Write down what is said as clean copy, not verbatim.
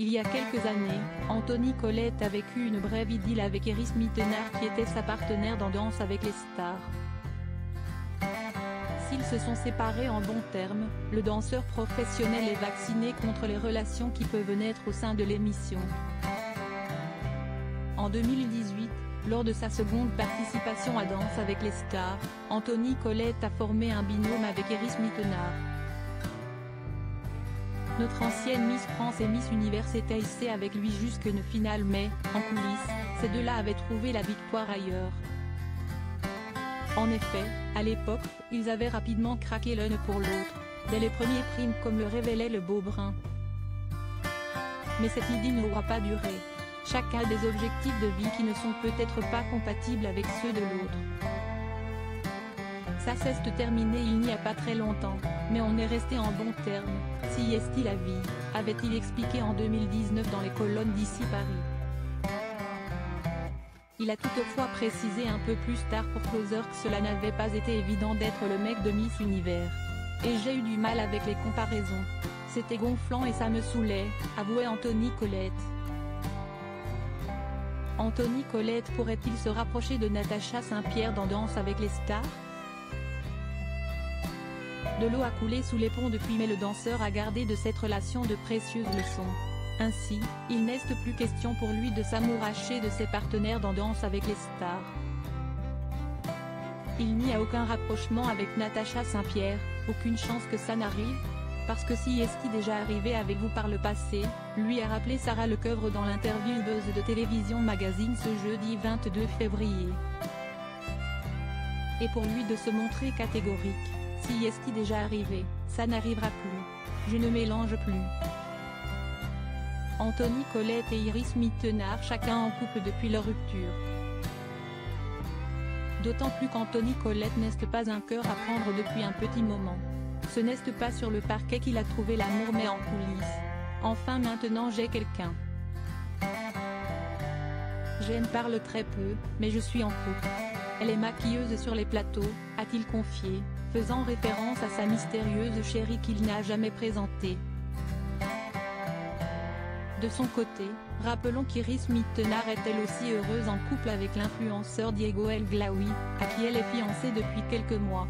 Il y a quelques années, Anthony Collette a vécu une brève idylle avec Iris Mittenard qui était sa partenaire dans Danse avec les stars. S'ils se sont séparés en bons termes, le danseur professionnel est vacciné contre les relations qui peuvent naître au sein de l'émission. En 2018, lors de sa seconde participation à Danse avec les stars, Anthony Collette a formé un binôme avec Iris Mittenard. Notre ancienne Miss France et Miss Univers étaient hissée avec lui jusqu'une finale mais, en coulisses, ces deux-là avaient trouvé la victoire ailleurs. En effet, à l'époque, ils avaient rapidement craqué l'un pour l'autre, dès les premiers primes comme le révélait le beau brun. Mais cette idylle n'aura pas duré. Chacun a des objectifs de vie qui ne sont peut-être pas compatibles avec ceux de l'autre. Ça s'est terminé il n'y a pas très longtemps, mais on est resté en bons termes, si est-il la vie, avait-il expliqué en 2019 dans les colonnes d'ici Paris. Il a toutefois précisé un peu plus tard pour Closer que cela n'avait pas été évident d'être le mec de Miss Univers. Et j'ai eu du mal avec les comparaisons. C'était gonflant et ça me saoulait, avouait Anthony Collette. Anthony Collette pourrait-il se rapprocher de Natacha Saint-Pierre dans Danse avec les stars? De l'eau a coulé sous les ponts depuis mais le danseur a gardé de cette relation de précieuses leçons. Ainsi, il n'est plus question pour lui de s'amouracher de ses partenaires dans Danse avec les stars. Il n'y a aucun rapprochement avec Natacha Saint-Pierre, aucune chance que ça n'arrive, parce que si est-il déjà arrivé avec vous par le passé, lui a rappelé Sarah Lecoeuvre dans l'interview Buzz de Télévision Magazine ce jeudi 22 février. Et pour lui de se montrer catégorique. Si est-il déjà arrivé, ça n'arrivera plus. Je ne mélange plus. Anthony Collette et Iris Mittenard chacun en couple depuis leur rupture. D'autant plus qu'Anthony Collette n'est pas un cœur à prendre depuis un petit moment. Ce n'est pas sur le parquet qu'il a trouvé l'amour mais en coulisses. Enfin maintenant j'ai quelqu'un. J'aime parle très peu, mais je suis en couple. Elle est maquilleuse sur les plateaux, a-t-il confié, faisant référence à sa mystérieuse chérie qu'il n'a jamais présentée. De son côté, rappelons qu'Iris Mittenard est elle aussi heureuse en couple avec l'influenceur Diego El Glaoui, à qui elle est fiancée depuis quelques mois.